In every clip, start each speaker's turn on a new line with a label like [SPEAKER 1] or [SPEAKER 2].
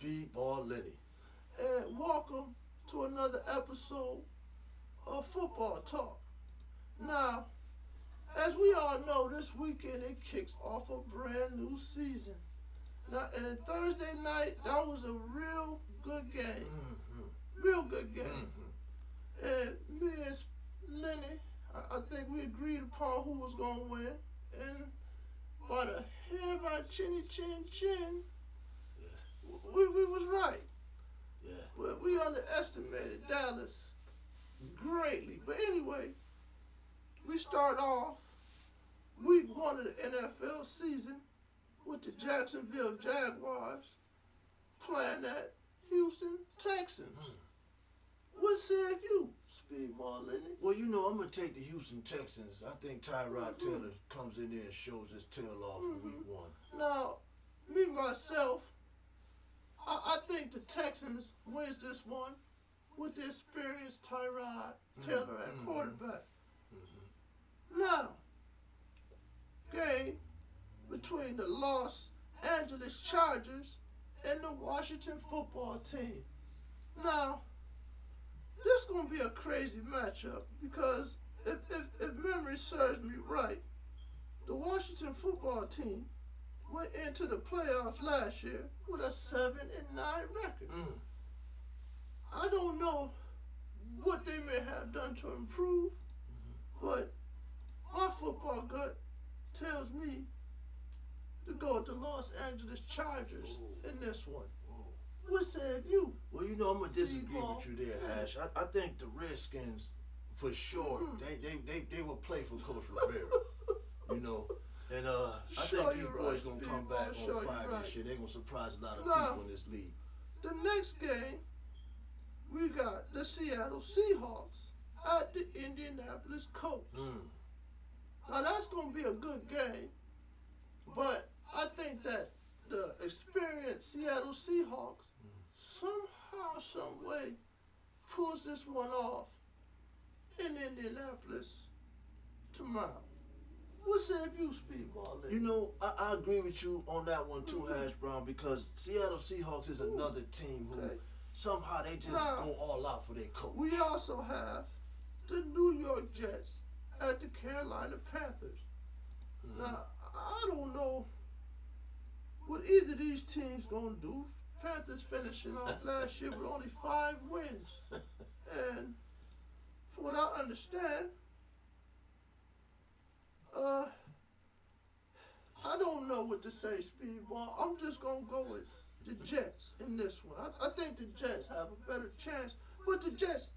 [SPEAKER 1] Speedball Lenny.
[SPEAKER 2] And welcome to another episode of Football Talk. Now, as we all know, this weekend it kicks off a brand new season. Now, and Thursday night, that was a real good game. Real good game. And me and Lenny, I think we agreed upon who was going to win. And by the hair of our chinny chin chin, we was right.
[SPEAKER 1] Yeah.
[SPEAKER 2] But we underestimated Dallas greatly. But anyway, we start off week 1 of the NFL season with the Jacksonville Jaguars playing at Houston Texans. What say you, Speedball Lenny?
[SPEAKER 1] Well, you know, I'm going to take the Houston Texans. I think Tyrod Taylor comes in there and shows his tail off in week 1.
[SPEAKER 2] Now, me myself, I think the Texans wins this one with the experienced Tyrod Taylor at quarterback. Now, game between the Los Angeles Chargers and the Washington football team. Now, this is going to be a crazy matchup because if memory serves me right, the Washington football team went into the playoffs last year with a 7-9 record. I don't know what they may have done to improve, but my football gut tells me to go with the Los Angeles Chargers in this one. What said you?
[SPEAKER 1] Well, you know, I'm going to disagree with you there, Hash. I think the Redskins, for sure, they will play for Coach Rivera, you know. And I think these boys going to come back on Friday this year. They're going to surprise a lot of people in this league.
[SPEAKER 2] The next game, we got the Seattle Seahawks at the Indianapolis Colts. Now, that's going to be a good game, but I think that the experienced Seattle Seahawks somehow, some way, pulls this one off in Indianapolis tomorrow. What say if you, Speedball Lenny?
[SPEAKER 1] You know, I agree with you on that one too, Hash Brown, because Seattle Seahawks is another team who somehow they just go all out for their coach.
[SPEAKER 2] We also have the New York Jets at the Carolina Panthers. Now, I don't know what either of these teams going to do. Panthers finishing off last year with only 5 wins. And from what I understand, I don't know what to say, Speedball. I'm just going to go with the Jets in this one. I think the Jets have a better chance. But the Jets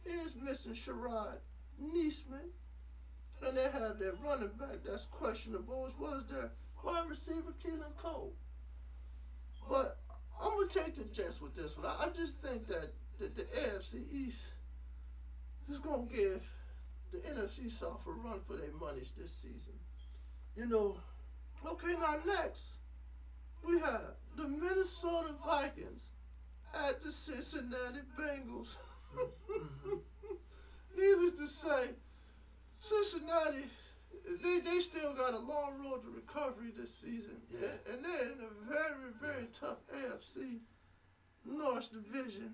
[SPEAKER 2] is missing Sherrod Niesman. And they have their running back that's questionable, as well as their wide receiver, Keelan Cole. But I'm going to take the Jets with this one. I just think that the AFC East is going to give the NFC South a run for their monies this season.
[SPEAKER 1] You know.
[SPEAKER 2] Okay, now next, we have the Minnesota Vikings at the Cincinnati Bengals. Needless to say, Cincinnati, they still got a long road to recovery this season.
[SPEAKER 1] Yeah.
[SPEAKER 2] And they're in a very, very tough AFC North division.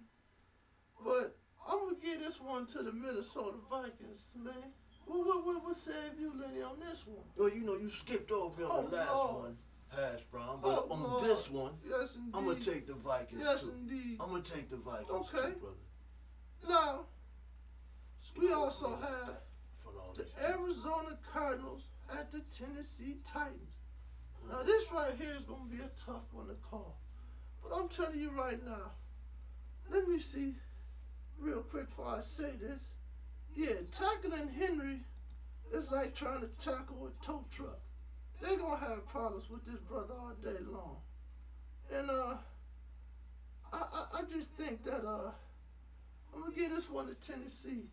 [SPEAKER 2] But I'm going to give this one to the Minnesota Vikings, Lenny. What say you, Lenny, on this one?
[SPEAKER 1] Well, you know, you skipped over me on the last one, Hash Brown. But on this one,
[SPEAKER 2] yes, indeed.
[SPEAKER 1] I'm going to take the Vikings too.
[SPEAKER 2] Yes, indeed.
[SPEAKER 1] I'm going to take the Vikings too, brother.
[SPEAKER 2] Now, we also have the Arizona Cardinals at the Tennessee Titans. Now, this right here is going to be a tough one to call. But I'm telling you right now, let me see real quick before I say this. Yeah, tackling Henry is like trying to tackle a tow truck. They're going to have problems with this brother all day long. And I just think that I'm going to give this one to Tennessee.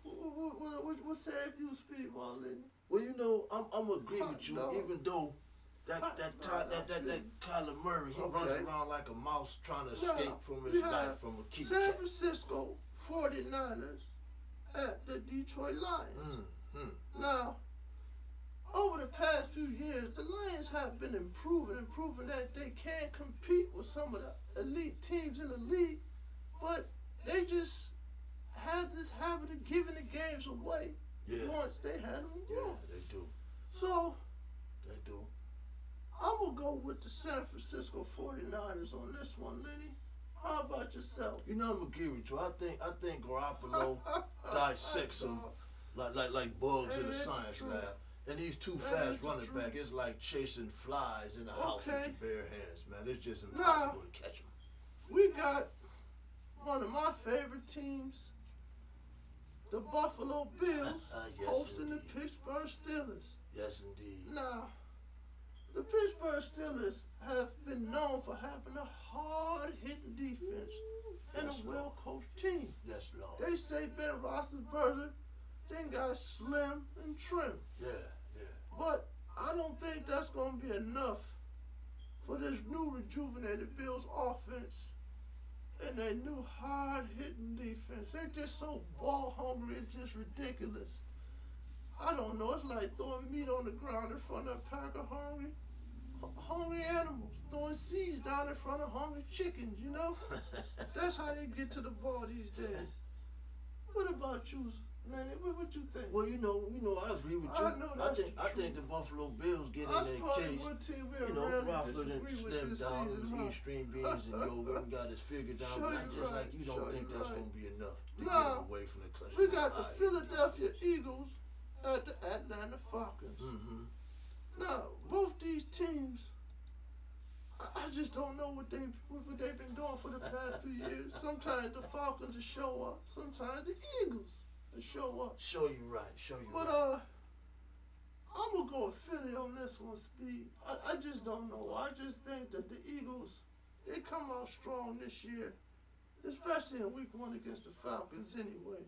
[SPEAKER 2] What say if you, Speedball Lenny?
[SPEAKER 1] Well, you know, I'm agree with you, even though that Kyler Murray, he runs around like a mouse trying to escape from his life from a key.
[SPEAKER 2] San Francisco 49ers at the Detroit Lions. Now, over the past few years, the Lions have been improving that they can compete with some of the elite teams in the league, but they just have this habit of giving the games away once they had them won.
[SPEAKER 1] Yeah, they do.
[SPEAKER 2] So,
[SPEAKER 1] They do.
[SPEAKER 2] I'm going to go with the San Francisco 49ers on this one, Lenny. How about yourself?
[SPEAKER 1] You know, I'm gonna give it to you. I think Garoppolo dissects them like bugs in a science lab. And these two fast running back, it's like chasing flies in the house with your bare hands, man. It's just impossible to catch them.
[SPEAKER 2] We got one of my favorite teams, the Buffalo Bills,
[SPEAKER 1] Yes,
[SPEAKER 2] hosting
[SPEAKER 1] indeed.
[SPEAKER 2] the Pittsburgh Steelers.
[SPEAKER 1] Yes, indeed.
[SPEAKER 2] Now, the Pittsburgh Steelers have been known for having a hard-hitting defense and
[SPEAKER 1] Yes,
[SPEAKER 2] a well-coached team.
[SPEAKER 1] Yes, Lord.
[SPEAKER 2] They say Ben Roethlisberger then got slim and trim.
[SPEAKER 1] Yeah.
[SPEAKER 2] But I don't think that's going to be enough for this new rejuvenated Bills offense and their new hard-hitting defense. They're just so ball-hungry, it's just ridiculous. I don't know, it's like throwing meat on the ground in front of a pack of hungry animals, throwing seeds down in front of hungry chickens, you know? That's how they get to the ball these days. What about you, Lenny? What you think?
[SPEAKER 1] Well, you know, I agree with you.
[SPEAKER 2] I know that's
[SPEAKER 1] I think the Buffalo Bills get in their case. You know, Roethlisberger done slimmed down, he was eating string beans and yogurt and got his figure down. But I just like you don't think that's gonna be enough to get him away from the clutch.
[SPEAKER 2] We got the Philadelphia Eagles at the Atlanta Falcons.
[SPEAKER 1] Mm-hmm.
[SPEAKER 2] Now, both these teams, I just don't know what they've been doing for the past few years. Sometimes the Falcons will show up, sometimes the Eagles will show up.
[SPEAKER 1] Show you right.
[SPEAKER 2] But I'm gonna go with Philly on this one, Speed. I just don't know. I just think that the Eagles, they come out strong this year, especially in week 1 against the Falcons anyway.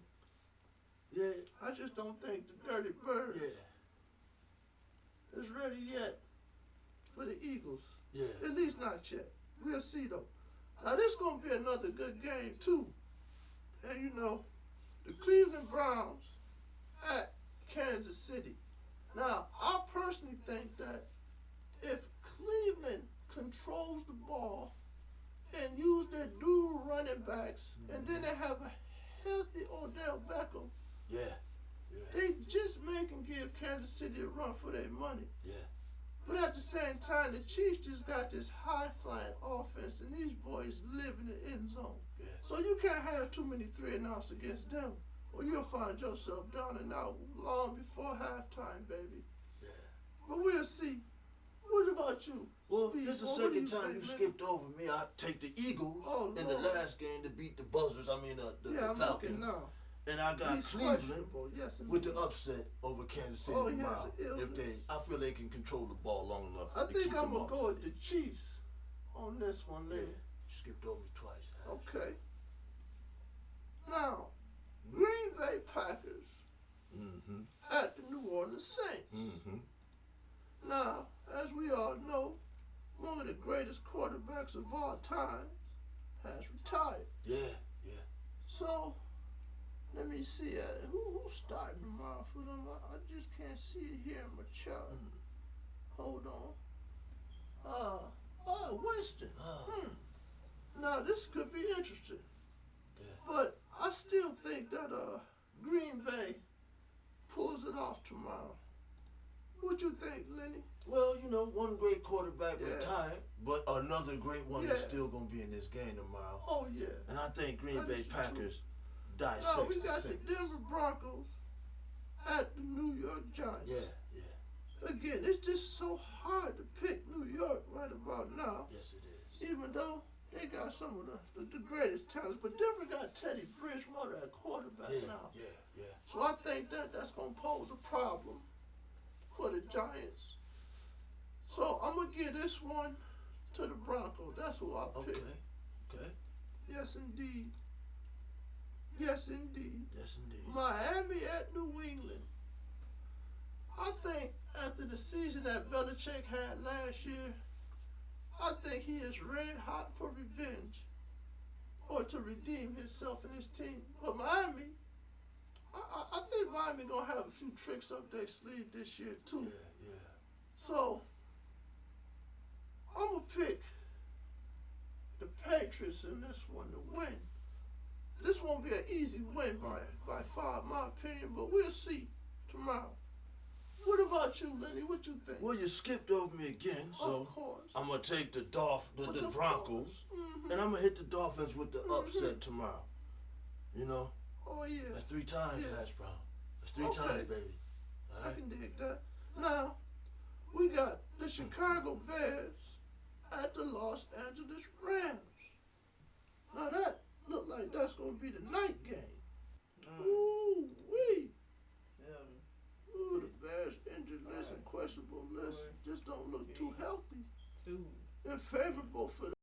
[SPEAKER 1] Yeah.
[SPEAKER 2] I just don't think the Dirty Birds is ready yet for the Eagles.
[SPEAKER 1] Yeah.
[SPEAKER 2] At least not yet. We'll see though. Now this gonna be another good game too. And you know, the Cleveland Browns at Kansas City. Now, I personally think that if Cleveland controls the ball and use their dual running backs, and then they have a healthy Odell Beckham, they just may can give Kansas City a run for their money.
[SPEAKER 1] Yeah.
[SPEAKER 2] But at the same time, the Chiefs just got this high-flying offense, and these boys live in the end zone.
[SPEAKER 1] Yeah.
[SPEAKER 2] So you can't have too many 3-and-outs against them, or you'll find yourself down and out long before halftime, baby.
[SPEAKER 1] Yeah.
[SPEAKER 2] But we'll see. What about you?
[SPEAKER 1] Well,
[SPEAKER 2] Speed,
[SPEAKER 1] this is the
[SPEAKER 2] what do
[SPEAKER 1] second
[SPEAKER 2] you
[SPEAKER 1] time
[SPEAKER 2] think,
[SPEAKER 1] you
[SPEAKER 2] man?
[SPEAKER 1] skipped over me. I take the Eagles in the
[SPEAKER 2] Lord.
[SPEAKER 1] last game to beat the Buzzards. I mean, the
[SPEAKER 2] I'm
[SPEAKER 1] Falcons.
[SPEAKER 2] looking now.
[SPEAKER 1] And I got
[SPEAKER 2] He's
[SPEAKER 1] Cleveland
[SPEAKER 2] questionable. Yes,
[SPEAKER 1] with the
[SPEAKER 2] indeed.
[SPEAKER 1] upset over Kansas City
[SPEAKER 2] Oh,
[SPEAKER 1] tomorrow.
[SPEAKER 2] yes, it is.
[SPEAKER 1] I feel they can control the ball long enough.
[SPEAKER 2] I
[SPEAKER 1] to
[SPEAKER 2] think
[SPEAKER 1] keep
[SPEAKER 2] I'm
[SPEAKER 1] them
[SPEAKER 2] going
[SPEAKER 1] off
[SPEAKER 2] to go
[SPEAKER 1] the
[SPEAKER 2] with the
[SPEAKER 1] field.
[SPEAKER 2] Chiefs on this one,
[SPEAKER 1] Yeah,
[SPEAKER 2] Lynn.
[SPEAKER 1] you skipped over me twice.
[SPEAKER 2] Okay. Now, Green Bay Packers
[SPEAKER 1] Mm-hmm.
[SPEAKER 2] at the New Orleans Saints.
[SPEAKER 1] Mm-hmm.
[SPEAKER 2] Now, as we all know, one of the greatest quarterbacks of all time has retired.
[SPEAKER 1] Yeah.
[SPEAKER 2] So, let me see. Who's starting tomorrow for them? I just can't see it here in my chart. Hold on. Winston. Now, this could be interesting.
[SPEAKER 1] Yeah.
[SPEAKER 2] But I still think that Green Bay pulls it off tomorrow. What you think, Lenny?
[SPEAKER 1] Well, you know, one great quarterback
[SPEAKER 2] Yeah.
[SPEAKER 1] retired, but another great one is
[SPEAKER 2] Yeah.
[SPEAKER 1] still going to be in this game tomorrow.
[SPEAKER 2] Oh, yeah.
[SPEAKER 1] And I think Green
[SPEAKER 2] That
[SPEAKER 1] Bay
[SPEAKER 2] is true.
[SPEAKER 1] Packers dissect
[SPEAKER 2] Now, we
[SPEAKER 1] the
[SPEAKER 2] got the
[SPEAKER 1] Saints.
[SPEAKER 2] Denver Broncos at the New York Giants.
[SPEAKER 1] Yeah.
[SPEAKER 2] Again, it's just so hard to pick New York right about now,
[SPEAKER 1] Yes, it is.
[SPEAKER 2] even though they got some of the greatest talents. But Denver got Teddy Bridgewater at quarterback now.
[SPEAKER 1] Yeah.
[SPEAKER 2] So I think that's going to pose a problem for the Giants. So I'm going to give this one to the Broncos. That's who I pick.
[SPEAKER 1] Okay.
[SPEAKER 2] Yes, indeed.
[SPEAKER 1] Yes, indeed.
[SPEAKER 2] Miami at New England. I think after the season that Belichick had last year, I think he is red hot for revenge or to redeem himself and his team. But Miami, I think Miami going to have a few tricks up their sleeve this year too.
[SPEAKER 1] Yeah.
[SPEAKER 2] So, I'm going to pick the Patriots in this one to win. This won't be an easy win by far, in my opinion, but we'll see tomorrow. What about you, Lenny? What you think?
[SPEAKER 1] Well, you skipped over me again, so
[SPEAKER 2] of course.
[SPEAKER 1] I'm gonna take the Broncos,
[SPEAKER 2] Mm-hmm.
[SPEAKER 1] and I'm gonna hit the Dolphins with the upset tomorrow. You know?
[SPEAKER 2] Oh yeah.
[SPEAKER 1] That's 3 times, Hash Brown. That's 3 times, baby. All
[SPEAKER 2] I
[SPEAKER 1] right?
[SPEAKER 2] can dig that. Now, we got the Chicago Bears at the Los Angeles Rams. Now that look like that's gonna be the night game. Ooh wee. Ooh, the Bears injured list and questionable list just don't look too healthy and favorable for the